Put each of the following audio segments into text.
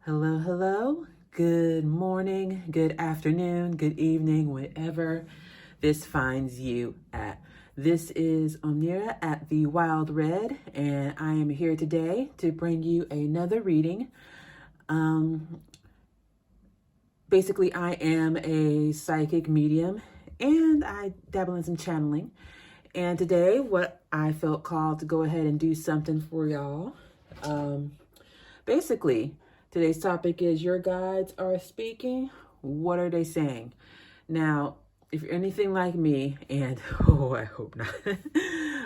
Hello, hello. Good morning, good afternoon, good evening, wherever this finds you at. This is Omnira at the Wild Red, and I am here today to bring you another reading. Basically, I am a psychic medium, and I dabble in some channeling. And today, what I felt called to go ahead and do something for y'all. Basically, today's topic is your guides are speaking. What are they saying? Now, if you're anything like me, and I hope not.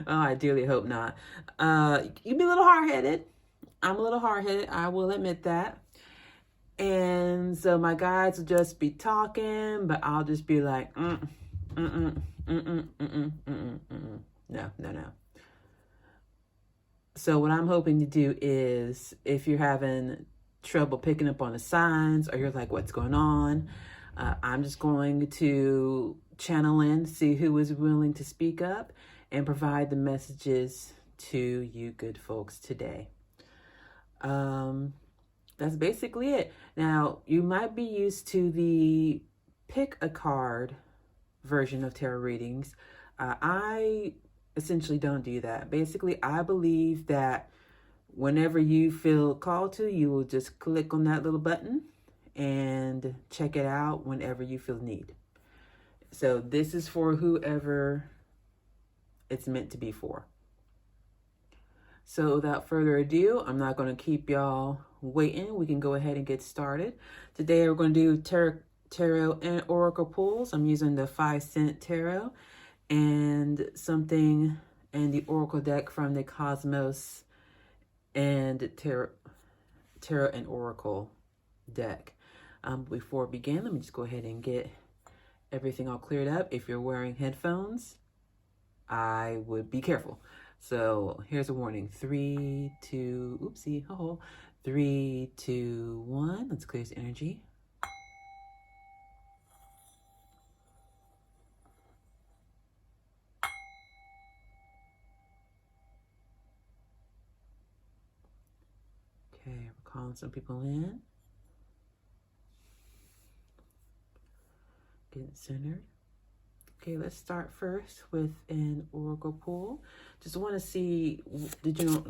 I dearly hope not. You be a little hard-headed. I'm a little hard-headed. I will admit that. And so my guides will just be talking, but I'll just be like, no. So what I'm hoping to do is, if you're having trouble picking up on the signs, or you're like, what's going on? I'm just going to channel in, see who is willing to speak up, and provide the messages to you good folks today. That's basically it. Now, you might be used to the pick a card version of tarot readings. I essentially don't do that. Basically, I believe that whenever you feel called to, you will just click on that little button and check it out whenever you feel need. So this is for whoever it's meant to be for. So without further ado, I'm not going to keep y'all waiting. We can go ahead and get started. Today we're going to do tarot and oracle pulls. I'm using the 5-cent tarot and something and the oracle deck from the Cosmos and tarot and oracle deck. Before we begin, let me just go ahead and get everything all cleared up. If you're wearing headphones, I would be careful. So here's a warning. 3, 2, 3, 2, 1. Let's clear this energy. Okay, we're calling some people in. Getting centered. Okay, let's start first with an oracle pull. Just want to see the general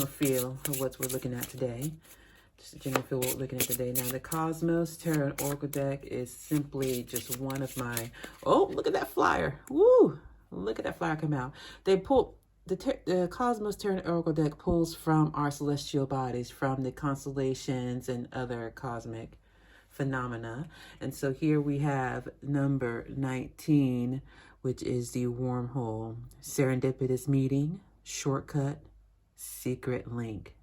feel of what we're looking at today. Just a general feel of what we're looking at today. Now, the Cosmos Tarot and Oracle deck is simply just one of my... Oh, look at that flyer. Woo! Look at that flyer come out. They pull... The Cosmos Tarot and Oracle deck pulls from our celestial bodies, from the constellations and other cosmic phenomena. And so here we have number 19, which is the wormhole, serendipitous meeting, shortcut, secret link.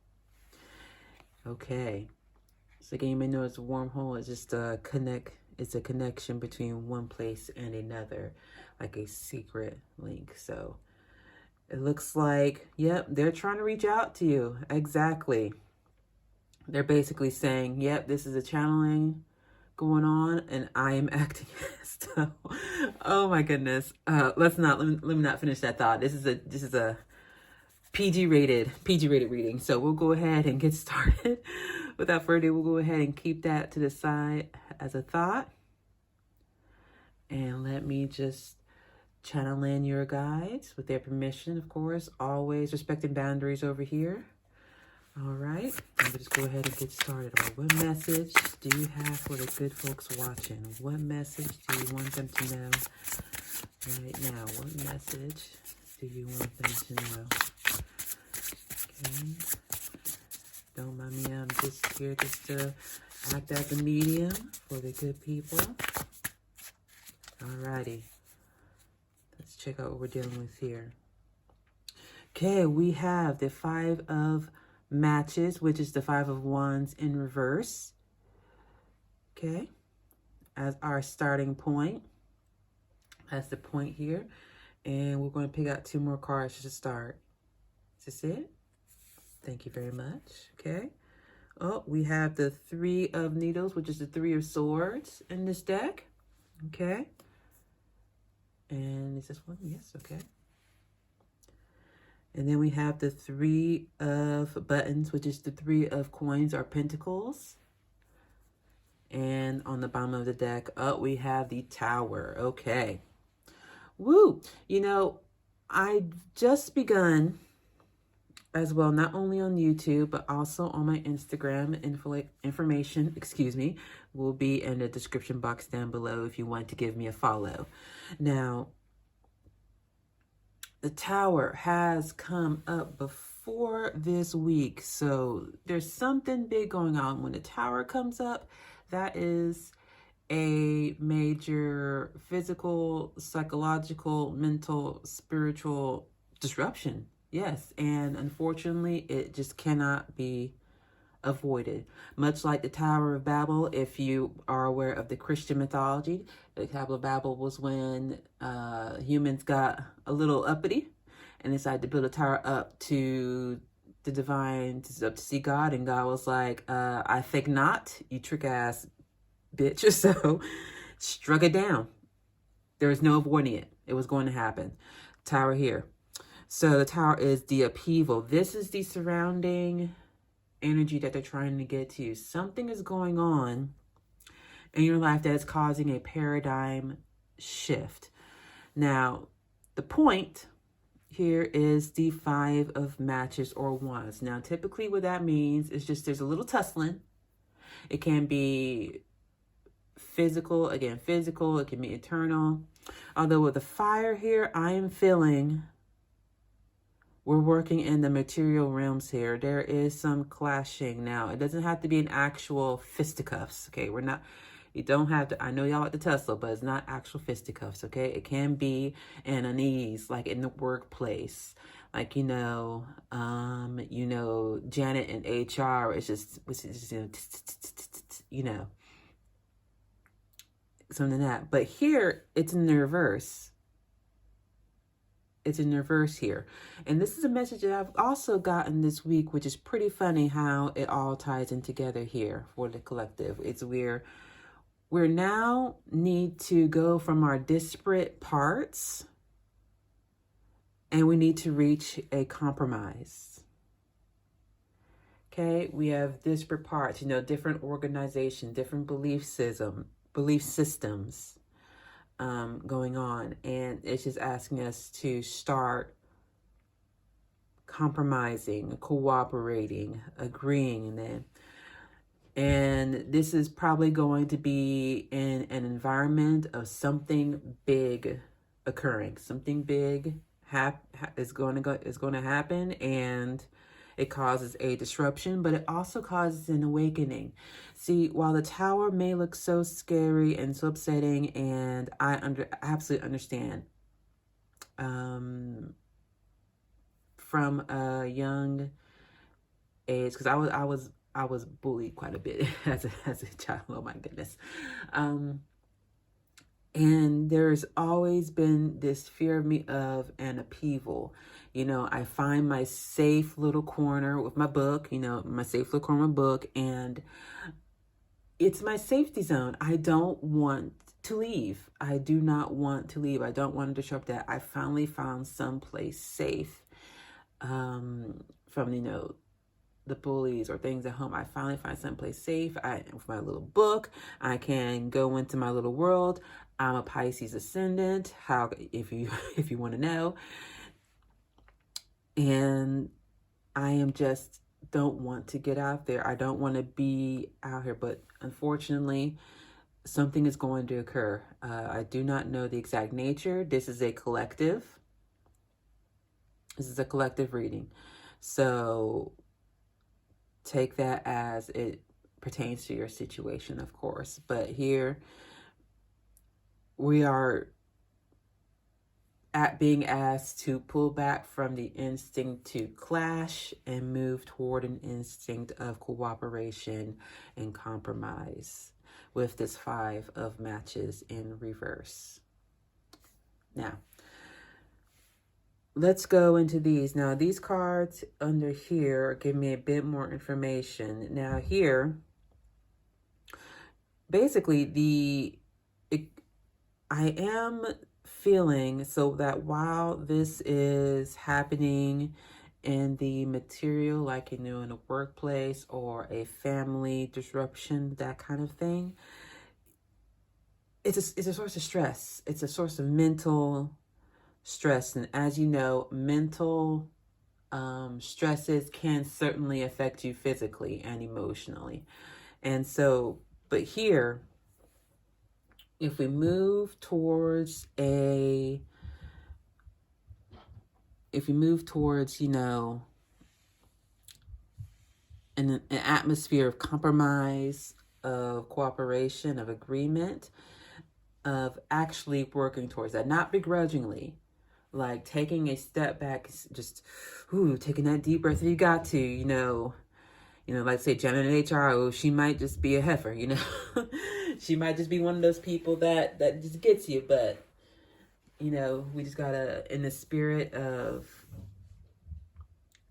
Okay, so again, you may notice a wormhole is just it's a connection between one place and another, like a secret link. So it looks like, yep, they're trying to reach out to you. Exactly. They're basically saying, yep, this is a channeling going on, and I am acting as though. Oh my goodness. Let me not finish that thought. This is a PG rated reading. So we'll go ahead and get started. Without further ado, we'll go ahead and keep that to the side as a thought. And let me just channel in your guides with their permission, of course, always respecting boundaries over here. All right, I'm gonna just go ahead and get started. What message do you have for the good folks watching? What message do you want them to know right now? What message do you want them to know? Okay, don't mind me, I'm just here just to act as a medium for the good people. All righty, let's check out what we're dealing with here. Okay, we have the 5 of Matches, which is the 5 of Wands in reverse. Okay, as our starting point. That's the point here. And we're going to pick out 2 more cards to start. Is this it? Thank you very much. Okay. Oh, we have the 3 of Needles, which is the 3 of Swords in this deck. Okay. And is this one? Yes, okay. And then we have the 3 of buttons, which is the 3 of coins or pentacles. And on the bottom of the deck, we have the Tower. Okay. Woo! You know, I just begun as well, not only on YouTube, but also on my Instagram. Information, excuse me, will be in the description box down below if you want to give me a follow. Now, the Tower has come up before this week, so there's something big going on. When the Tower comes up, that is a major physical, psychological, mental, spiritual disruption. Yes, and unfortunately, it just cannot be avoided. Much like the Tower of Babel, if you are aware of the Christian mythology, the Tower of Babel was when humans got a little uppity and decided to build a tower up to the divine, up to see God, and God was like, I think not, you trick ass bitch. So struck it down. There was no avoiding it. It was going to happen. Tower here. So the Tower is the upheaval. This is the surrounding energy that they're trying to get to. Something is going on in your life that is causing a paradigm shift. Now, the point here is the 5 of matches or wands. Now, typically what that means is just there's a little tussling. It can be physical, again, physical, it can be eternal. Although with the fire here, I am feeling we're working in the material realms here. There is some clashing. Now, it doesn't have to be an actual fisticuffs, okay? You don't have to, I know y'all like to tussle, but it's not actual fisticuffs, okay? It can be an unease, like in the workplace. Like, Janet in HR, it's just something like that. But here, it's in the reverse. It's in reverse here. And this is a message that I've also gotten this week, which is pretty funny how it all ties in together here for the collective. It's where we now need to go from our disparate parts and we need to reach a compromise. Okay, we have disparate parts, different organization, different belief systems going on, and it's just asking us to start compromising, cooperating, agreeing. And this is probably going to be in an environment of something big occurring. Something big is going to happen, and it causes a disruption, but it also causes an awakening. See, while the Tower may look so scary and so upsetting, and I absolutely understand, from a young age, because I was bullied quite a bit as a child. Oh my goodness. And there's always been this fear of me of an upheaval. I find my safe little corner with my book, my safe little corner with my book, and it's my safety zone. I don't want to leave. I do not want to leave. I don't want to disrupt that. I finally found someplace safe from, the bullies or things at home. I finally find someplace safe. With my little book, I can go into my little world. I'm a Pisces ascendant. If you want to know, and I am just don't want to get out there. I don't want to be out here, but unfortunately, something is going to occur. I do not know the exact nature. This is a collective. This is a collective reading, so take that as it pertains to your situation, of course. But here we are being asked to pull back from the instinct to clash and move toward an instinct of cooperation and compromise with this 5 of matches in reverse. Now, let's go into these. Now, these cards under here give me a bit more information. Now, here, basically, I am feeling, so that while this is happening in the material, like in a workplace or a family disruption, that kind of thing, it's a source of stress. It's a source of mental stress. And as you know, mental stresses can certainly affect you physically and emotionally. And so, but here, if we move towards an atmosphere of compromise, of cooperation, of agreement, of actually working towards that, not begrudgingly, like taking a step back, just taking that deep breath if you got to, like say Janet in HR, she might just be a heifer, she might just be one of those people that just gets you, but we just gotta, in the spirit of,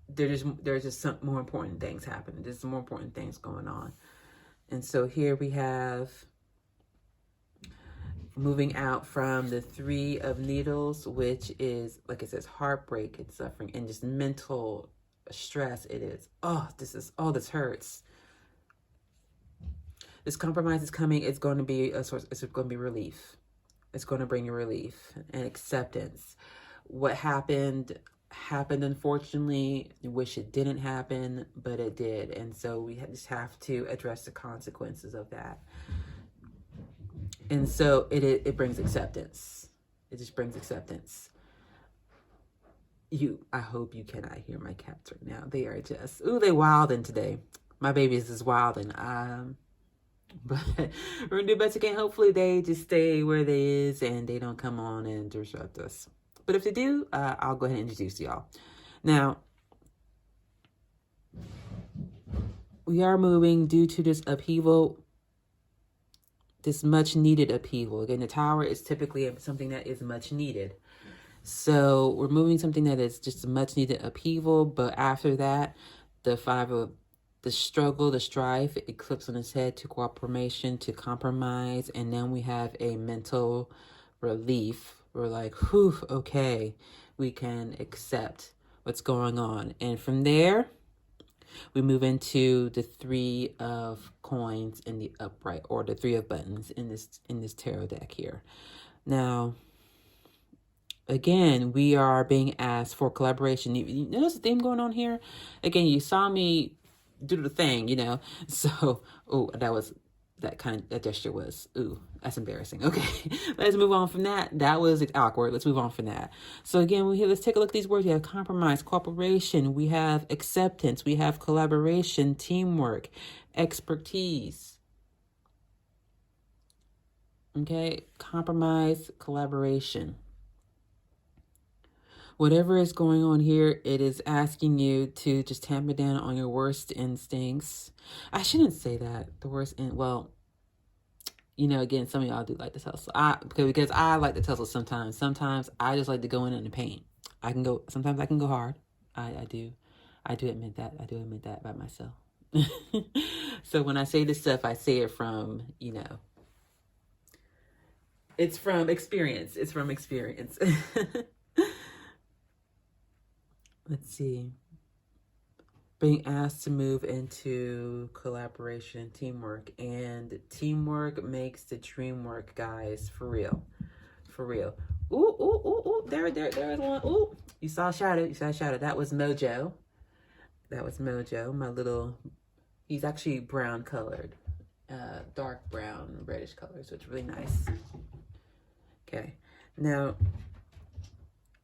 there's just some more important things happening. There's some more important things going on. And so here we have, moving out from the 3 of Needles, which is, like it says, heartbreak, it's suffering, and just mental stress. It is, this hurts. This compromise is coming. It's going to be a source. It's going to be relief. It's going to bring you relief and acceptance. What happened, unfortunately. I wish it didn't happen, but it did. And so we just have to address the consequences of that. And so it brings acceptance. It just brings acceptance. I hope you cannot hear my cats right now. They are just, they wilding today. My babies is wilding. But we're gonna do best we can. Hopefully they just stay where they is and they don't come on and disrupt us. But if they do, I'll go ahead and introduce y'all. Now, we are moving due to this upheaval, this much needed upheaval. Again, the Tower is typically something that is much needed. So we're moving something that is just a much needed upheaval, but after that, the 5 of the struggle, the strife, eclipse on its head, to cooperation, to compromise, and then we have a mental relief. We're like, whew, okay, we can accept what's going on. And from there, we move into the 3 of coins in the upright, or the 3 of buttons in this tarot deck here. Now, again, we are being asked for collaboration. You notice the theme going on here? Again, you saw me do the thing, So, that gesture was, that's embarrassing. Okay, let's move on from that. That was awkward. Let's move on from that. So again, let's take a look at these words. We have compromise, cooperation. We have acceptance. We have collaboration, teamwork, expertise. Okay, compromise, collaboration. Whatever is going on here, it is asking you to just tamp it down on your worst instincts. I shouldn't say that. The worst again, some of y'all do like to tussle. Because I like to tussle sometimes. Sometimes I just like to go in the paint. Sometimes I can go hard. I do admit that. I do admit that about myself. So when I say this stuff, I say it from, it's from experience. It's from experience. Let's see. Being asked to move into collaboration, teamwork, and teamwork makes the dream work, guys. For real. Ooh. There is one. Ooh, you saw a shadow. That was Mojo. My little, he's actually brown colored, dark brown, reddish color. So it's really nice. Okay. Now,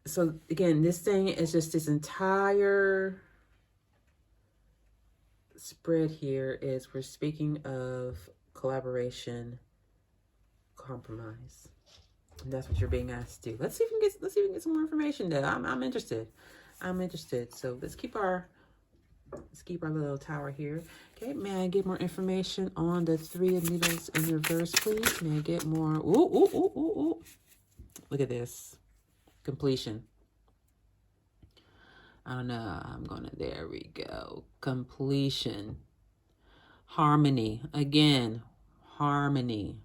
so again, this thing is just this entire spread here is, we're speaking of collaboration, compromise. And that's what you're being asked to do. Let's see if we can get some more information though. I'm interested. So let's keep our little tower here. Okay, may I get more information on the 3 of Needles in reverse, please? May I get more? Ooh. Look at this. Completion. I don't know. There we go. Completion. Harmony. Again, harmony.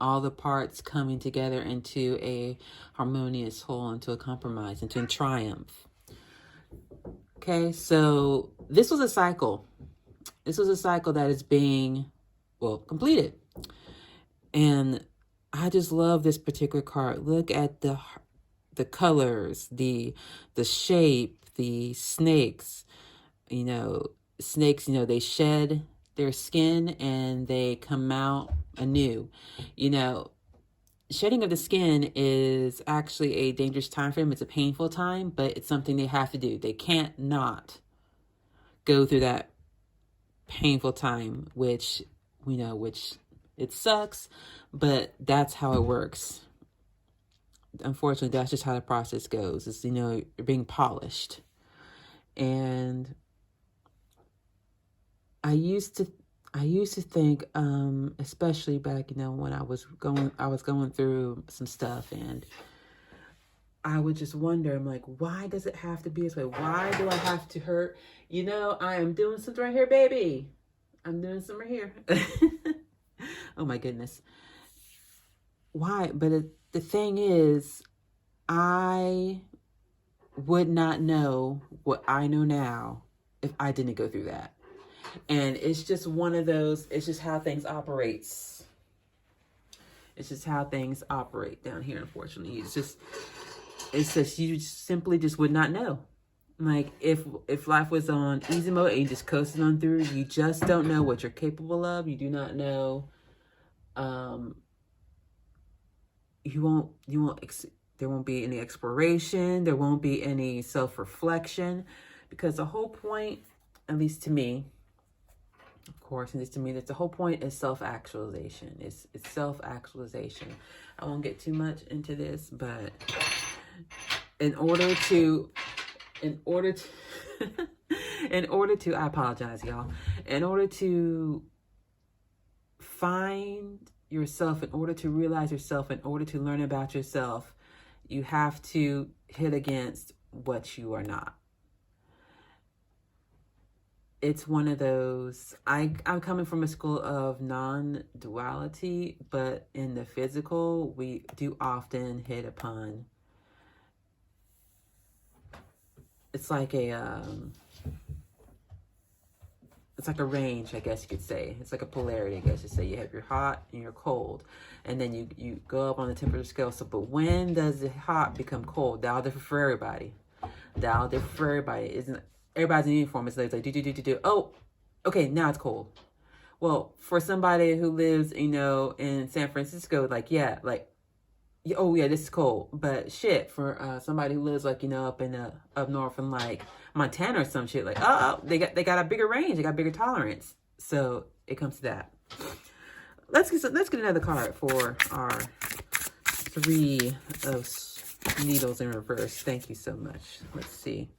all the parts coming together into a harmonious whole, into a compromise, into a triumph. Okay, so this was a cycle. This was a cycle that is being, well, completed. And I just love this particular card. Look at the colors, the shape, the snakes. You know, snakes, you know, they shed their skin and they come out anew. You know, shedding of the skin is actually a dangerous time for them. It's a painful time, but it's something they have to do. They can't not go through that painful time, which we know, which it sucks, but that's how it works. Unfortunately, that's just how the process goes. It's, you know, you're being polished. And I used to think, especially back, you know, when I was going through some stuff, and I would just wonder, I'm like, why does it have to be this way? Why do I have to hurt? You know, I am doing something right here, baby. I'm doing something right here. Oh my goodness. Why? But the thing is, I would not know what I know now if I didn't go through that. And it's just one of those, it's just how things operates. It's just how things operate down here, unfortunately. It's just you simply just would not know. Like if life was on easy mode and you just coasting on through, you just don't know what you're capable of. You do not know. There won't be any exploration. There won't be any self-reflection, because the whole point, at least to me, of course, and it's to me, that the whole point is self-actualization. It's self-actualization. I won't get too much into this, but in order to, I apologize, y'all. In order to find yourself, in order to realize yourself, in order to learn about yourself, you have to hit against what you are not. It's one of those, I'm coming from a school of non-duality, but in the physical, we do often hit upon, it's like a range, I guess you could say. It's like a polarity, I guess you say. You have your hot and your cold, and then you go up on the temperature scale. So, but when does the hot become cold? Dial different for everybody. Dial different for everybody. Isn't everybody's in uniform? It's like do. Oh, okay, now it's cold. Well, for somebody who lives, you know, in San Francisco, like, yeah, like, oh yeah, this is cold. But shit, for somebody who lives, like, you know, up north in like Montana or some shit, like, they got a bigger range, they got bigger tolerance. So it comes to that. Let's get another card for our 3 of needles in reverse. Thank you so much. Let's see.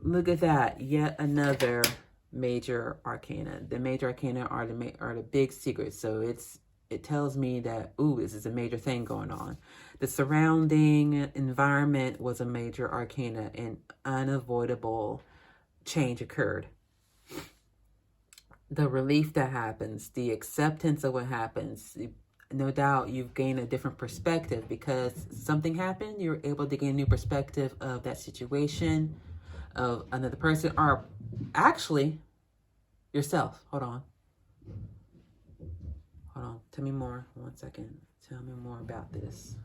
Look at that. Yet another major arcana. The major arcana are the big secrets. So it tells me that, ooh, this is a major thing going on. The surrounding environment was a major arcana, and unavoidable change occurred. The relief that happens, the acceptance of what happens, no doubt you've gained a different perspective because something happened. You're able to gain a new perspective of that situation, of another person, or actually yourself. Hold on. Tell me more. 1 second. Tell me more about this.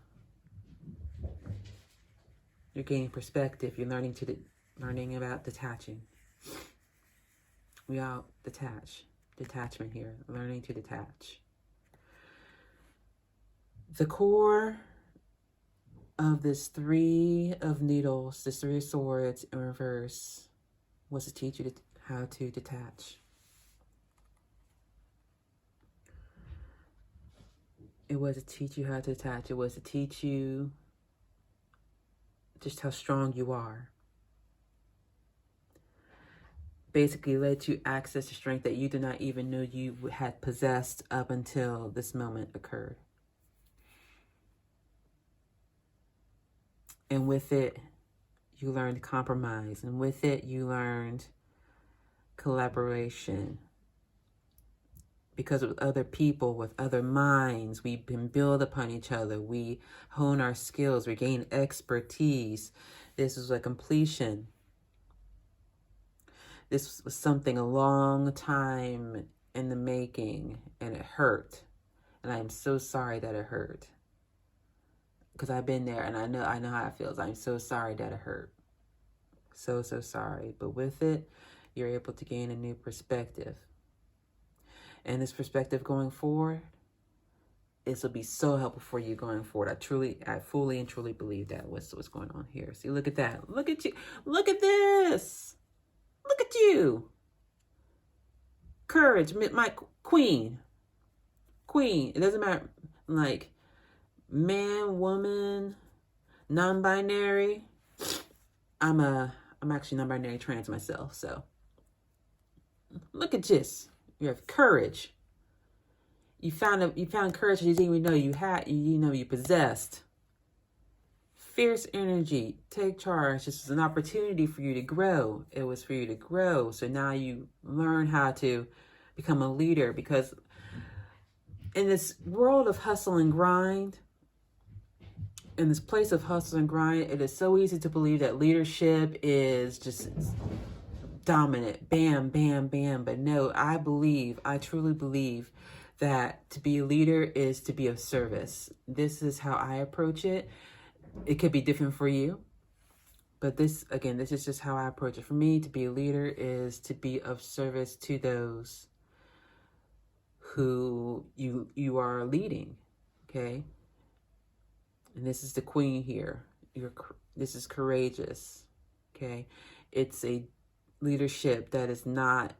You're gaining perspective. You're learning about detaching. We all detachment here. Learning to detach. The core of this 3 of needles, this 3 of swords in reverse, was to teach you how to detach. It was to teach you how to detach. It was to teach you just how strong you are. Basically let you access the strength that you did not even know you had possessed up until this moment occurred. And with it, you learned compromise. And with it, you learned collaboration. because with other people, with other minds, we can build upon each other. We hone our skills. We gain expertise. This was a completion. This was something a long time in the making, and it hurt. And I am so sorry that it hurt. Because I've been there, and I know how it feels. I'm so sorry that it hurt. So sorry. But with it, you're able to gain a new perspective. And this perspective going forward, this will be so helpful for you going forward. I fully and truly believe that what's going on here. See, look at that. Look at you. Look at this. Look at you. Courage, my queen. Queen. It doesn't matter, like, man, woman, non-binary. I'm actually non-binary trans myself, so look at this. You have courage. You found courage that you didn't even know you had. You possessed. Fierce energy. Take charge. This was an opportunity for you to grow. It was for you to grow. So now you learn how to become a leader, because in this world of hustle and grind, in this place of hustle and grind, it is so easy to believe that leadership is just dominant, bam, bam, bam. But no, I truly believe that to be a leader is to be of service. This is how I approach it. It could be different for you, but this is just how I approach it. For me, to be a leader is to be of service to those who you are leading, okay? And this is the queen here. This is courageous, okay? It's a leadership that is not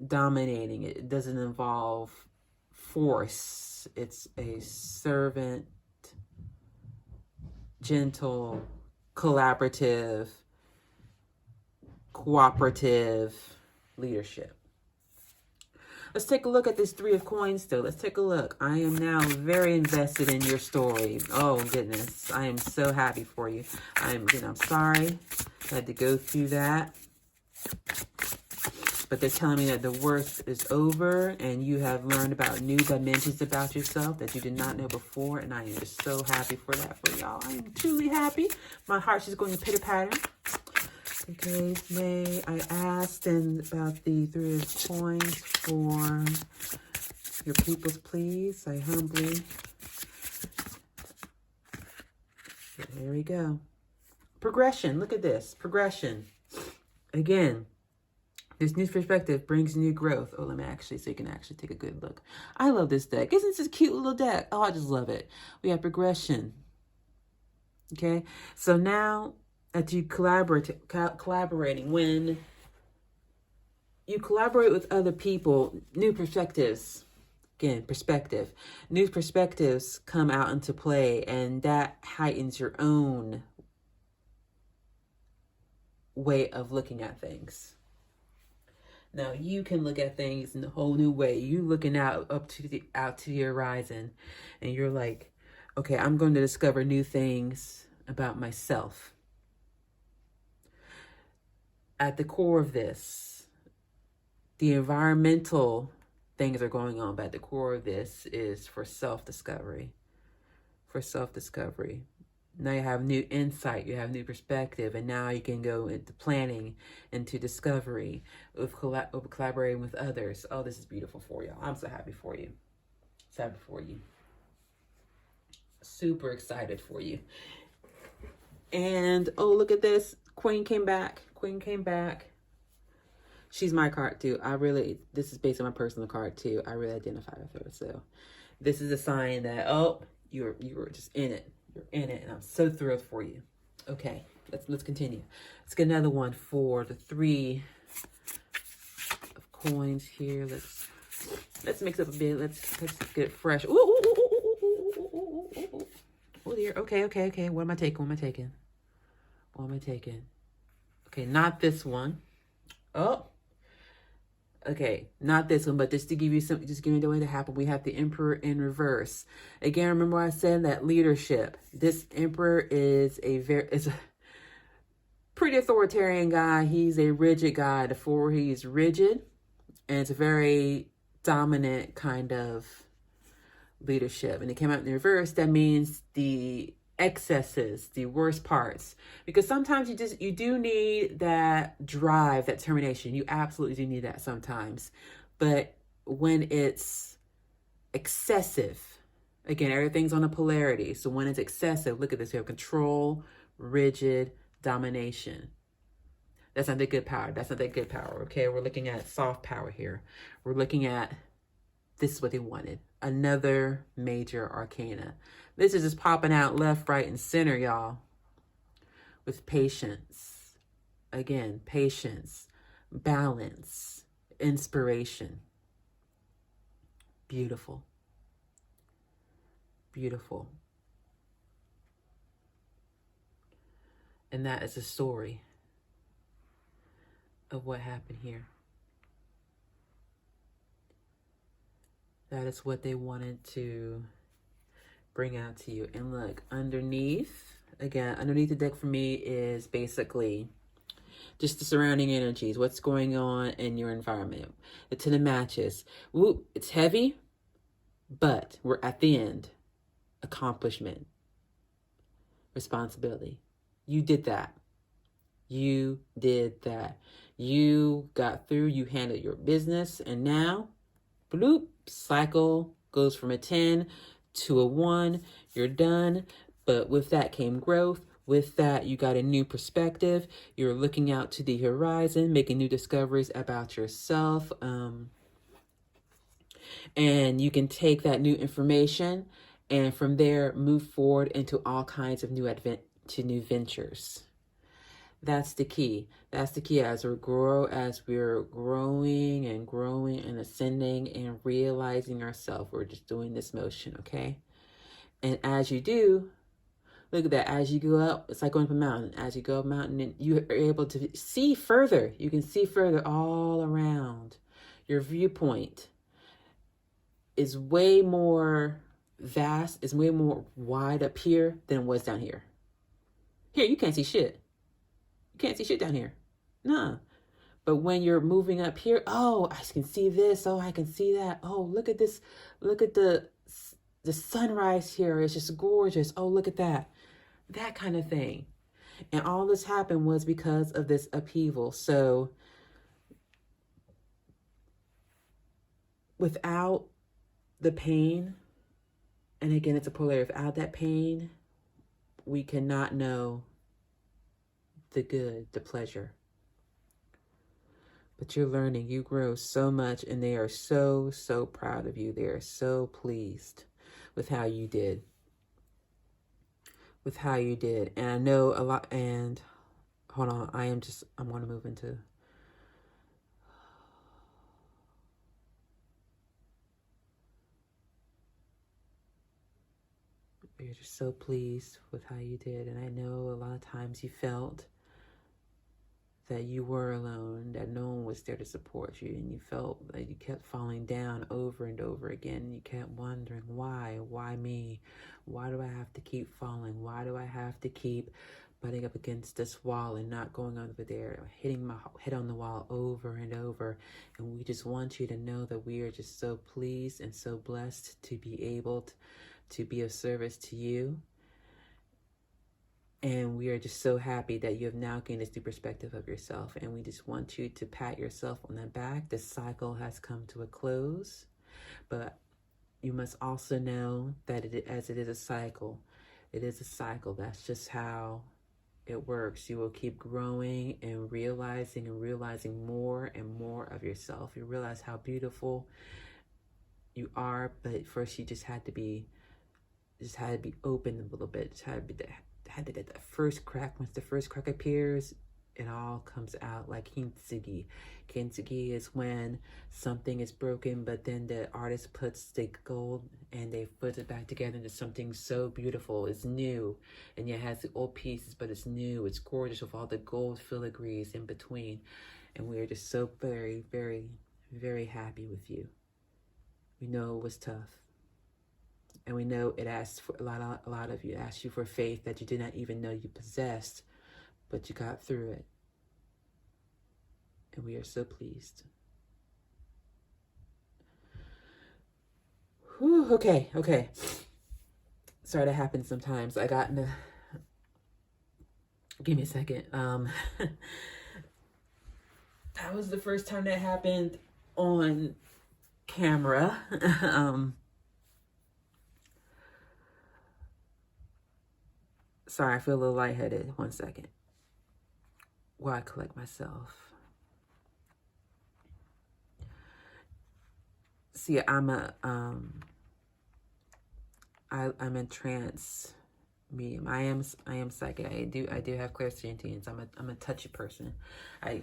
dominating. It doesn't involve force. It's a servant, gentle, collaborative, cooperative leadership. Let's take a look at this Three of Coins still. Let's take a look. I am now very invested in your story. Oh, goodness. I am so happy for you. I'm sorry I had to go through that. But they're telling me that the worst is over and you have learned about new dimensions about yourself that you did not know before. And I am just so happy for that for y'all. I am truly happy. My heart's just going to pitter-patter. Okay, may I ask then about the Three of Coins for your peoples, please? I humbly. There we go. Progression. Look at this. Progression. Again, this new perspective brings new growth. Oh, let me so you can actually take a good look. I love this deck. Isn't this a cute little deck? Oh, I just love it. We have progression. Okay, so now that you collaborating, when you collaborate with other people, new perspectives, again, perspective, new perspectives come out into play, and that heightens your own way of looking at things. Now you can look at things in a whole new way. You looking out to the horizon, and you're like, okay, I'm going to discover new things about myself. At the core of this, the environmental things are going on, but at the core of this is for self-discovery. For self-discovery. Now you have new insight, you have new perspective, and now you can go into planning, into discovery, of collaborating with others. Oh, this is beautiful for y'all. I'm so happy for you. So happy for you. Super excited for you. And, oh, look at this. Queen came back. Queen came back. She's my card too. This is based on my personal card too. I really identify with her. So this is a sign that, oh, you were just in it. You're in it, and I'm so thrilled for you. Okay, let's continue. Let's get another one for the Three of Coins here. Let's mix up a bit. Let's get it fresh. Oh dear. Okay. What am I taking? Okay, not this one. Oh. Okay, not this one, but just to give you some, just give me the way to happen. We have the Emperor in reverse. Again, remember I said that leadership. This Emperor is a pretty authoritarian guy. He's a rigid guy. He's rigid, and it's a very dominant kind of leadership. And it came out in the reverse. That means the excesses, the worst parts. Because sometimes you do need that drive, that determination. You absolutely do need that sometimes. But when it's excessive, again, everything's on a polarity. So when it's excessive, look at this. We have control, rigid, domination. That's not the good power. That's not that good power. Okay, we're looking at soft power here. We're looking at, this is what they wanted. Another major arcana. This is just popping out left, right, and center, y'all. With patience. Again, patience, balance, inspiration. Beautiful. Beautiful. And that is a story of what happened here. That is what they wanted to bring out to you. And look, underneath the deck for me is basically just the surrounding energies, what's going on in your environment. The Ten of Matches. Ooh, it's heavy, but we're at the end. Accomplishment. Responsibility. You did that. You did that. You got through, you handled your business, and now, bloop, cycle goes from a 10 to a 1. You're done. But with that came growth. With that, you got a new perspective. You're looking out to the horizon, making new discoveries about yourself. And you can take that new information and from there move forward into all kinds of new ventures. That's the key. That's the key as we're growing and ascending and realizing ourselves. We're just doing this motion, okay? And as you do, look at that. As you go up, it's like going up a mountain. As you go up a mountain, and you are able to see further. You can see further all around. Your viewpoint is way more vast, is way more wide up here than it was down here. Here, you can't see shit. You can't see shit down here. Nah. But when you're moving up here, oh, I can see this. Oh, I can see that. Oh, look at this. Look at the sunrise here. It's just gorgeous. Oh, look at that. That kind of thing. And all this happened was because of this upheaval. So without the pain, and again, it's a polarity. Without that pain, we cannot know the good, the pleasure. But you're learning, you grow so much, and they are so, so proud of you. They are so pleased with how you did. With how you did. And I know a lot, and hold on, I'm going to move into. You're just so pleased with how you did. And I know a lot of times you felt that you were alone, that no one was there to support you, and you felt that you kept falling down over and over again, and you kept wondering, why me? Why do I have to keep falling? Why do I have to keep butting up against this wall and not going over there, hitting my head on the wall over and over? And we just want you to know that we are just so pleased and so blessed to be able to be of service to you. And we are just so happy that you have now gained this new perspective of yourself. And we just want you to pat yourself on the back. This cycle has come to a close. But you must also know that as it is a cycle, it is a cycle. That's just how it works. You will keep growing and realizing more and more of yourself. You realize how beautiful you are, but first you just had to be open a little bit. Just had to be that first crack. Once the first crack appears, it all comes out like kintsugi. Kintsugi is when something is broken, but then the artist puts the gold and they put it back together into something so beautiful. It's new, and it has the old pieces, but it's new. It's gorgeous with all the gold filigrees in between. And we are just so very, very, very happy with you. We know it was tough. And we know it asked for a lot of you. It asked you for faith that you did not even know you possessed, but you got through it. And we are so pleased. Whew, okay. Sorry, that happens sometimes. I got in a... Give me a second. That was the first time that happened on camera. Sorry, I feel a little lightheaded. 1 second. While I collect myself. See, I'm in trance medium. I am psychic. I do have clairsentience. I'm a touchy person. I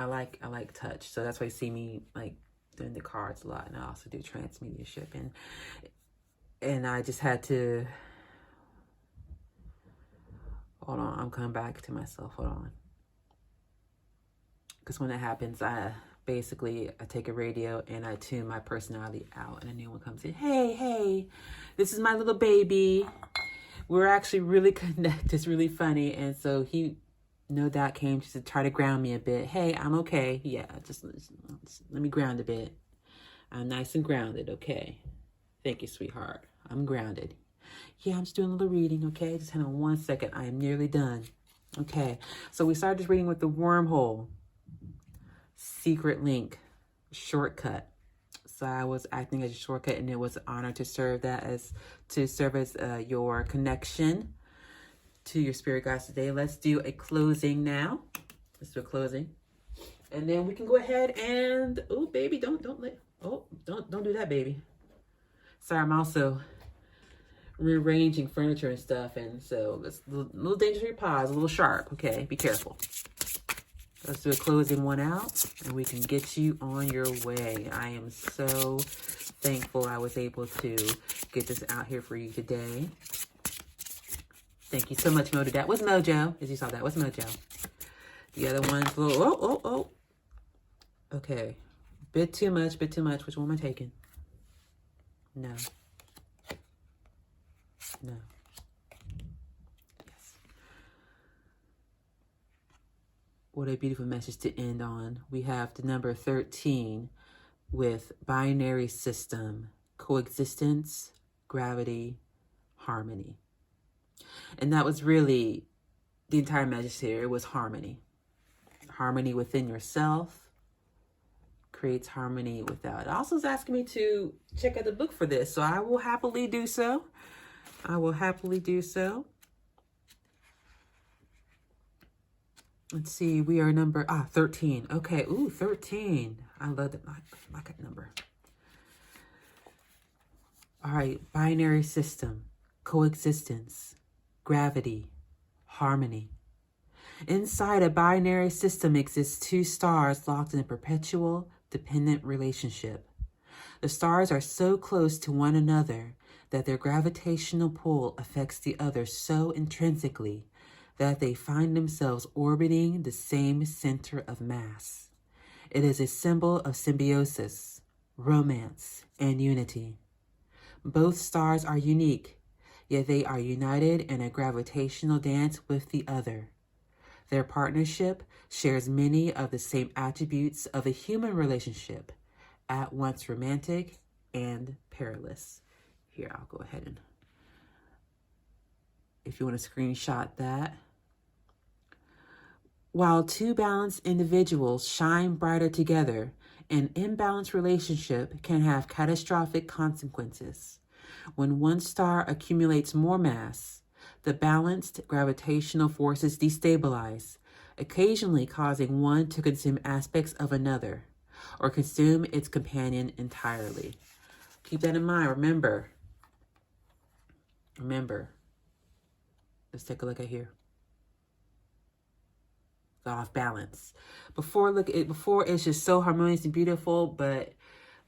like touch. So that's why you see me like doing the cards a lot, and I also do trance mediumship, and I just had to hold on. I'm coming back to myself. Hold on. Because when that happens, I take a radio and I tune my personality out, and a new one comes in. Hey, this is my little baby. We're actually really connected. It's really funny. And so he, no doubt, came just to try to ground me a bit. Hey, I'm okay. Yeah, just let me ground a bit. I'm nice and grounded, okay? Thank you, sweetheart. I'm grounded. Yeah, I'm just doing a little reading, okay? Just hang on 1 second. I am nearly done. Okay, so we started this reading with the wormhole. Secret link. Shortcut. So I was acting as a shortcut, and it was an honor to serve as your connection to your spirit guides today. Let's do a closing now. Let's do a closing, and then we can go ahead and baby, don't do that, baby. Sorry, I'm also rearranging furniture and stuff, and so it's a little dangerous for your paws, a little sharp. Okay, be careful. Let's do a closing one out, and we can get you on your way. I am so thankful I was able to get this out here for you today. Thank you so much, Mojo. That was Mojo, as you saw. That was Mojo. The other one's a little, okay. Bit too much. Which one am I taking? No. What a beautiful message to end on. We have the number 13 with binary system, coexistence, gravity, harmony. And that was really the entire message here. It was harmony. Harmony within yourself creates harmony without. It also is asking me to check out the book for this, so I will happily do so. Let's see, we are number 13. Okay, 13. I love that. I like that number. All right, binary system, coexistence, gravity, harmony. Inside a binary system exists two stars locked in a perpetual, dependent relationship. The stars are so close to one another that their gravitational pull affects the other so intrinsically that they find themselves orbiting the same center of mass. It is a symbol of symbiosis, romance, and unity. Both stars are unique, yet they are united in a gravitational dance with the other. Their partnership shares many of the same attributes of a human relationship, at once romantic and perilous. Here, I'll go ahead and, if you want to screenshot that. While two balanced individuals shine brighter together, an imbalanced relationship can have catastrophic consequences. When one star accumulates more mass, the balanced gravitational forces destabilize, occasionally causing one to consume aspects of another, or consume its companion entirely. Keep that in mind. Remember. Let's take a look at here. Off balance. Before it's just so harmonious and beautiful, but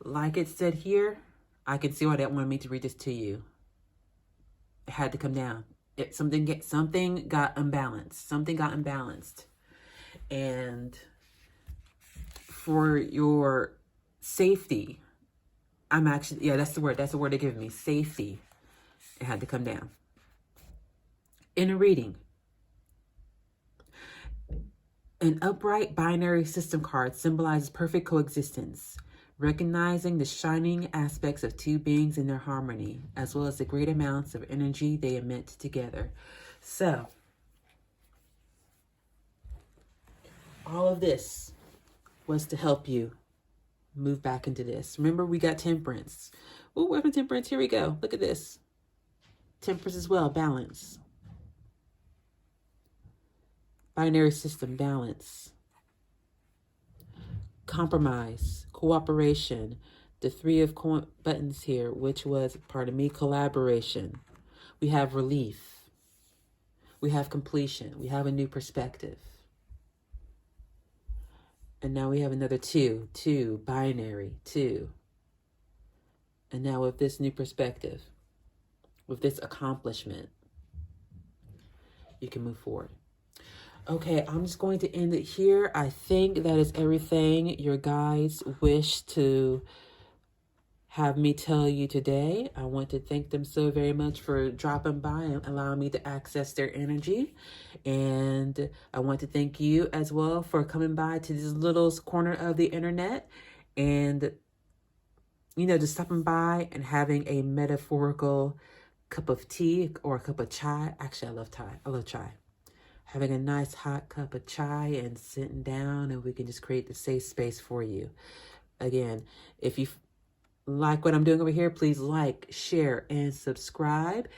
like it said here, I can see why they wanted me to read this to you. It had to come down. Something got imbalanced. And for your safety, that's the word they're giving me, safety. It had to come down. In a reading, an upright binary system card symbolizes perfect coexistence. recognizing the shining aspects of two beings in their harmony, as well as the great amounts of energy they emit together. So, all of this was to help you move back into this. Remember, we got temperance. Oh, what happened to temperance? Here we go. Look at this. Temperance as well, balance. Binary system, balance. Compromise, cooperation. The three of buttons here, which was, pardon me, collaboration. We have relief. We have completion. We have a new perspective. And now we have another two, binary, two. And now with this new perspective, with this accomplishment, you can move forward. Okay, I'm just going to end it here. I think that is everything your guides wish to have me tell you today. I want to thank them so very much for dropping by and allowing me to access their energy. And I want to thank you as well for coming by to this little corner of the internet and, you know, just stopping by and having a metaphorical cup of tea or a cup of chai. Actually, I love chai. Having a nice hot cup of chai and sitting down, and we can just create the safe space for you. Again, if you like what I'm doing over here, please like, share, and subscribe.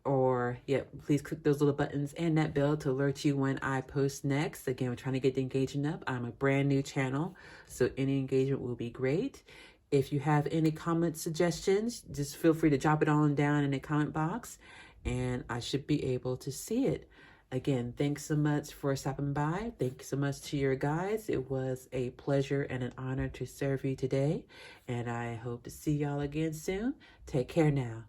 Or, please click those little buttons and that bell to alert you when I post next. Again, we're trying to get the engagement up. I'm a brand new channel, so any engagement will be great. If you have any comment suggestions, just feel free to drop it on down in the comment box, and I should be able to see it. Again, thanks so much for stopping by. Thank you so much to your guides. It was a pleasure and an honor to serve you today. And I hope to see y'all again soon. Take care now.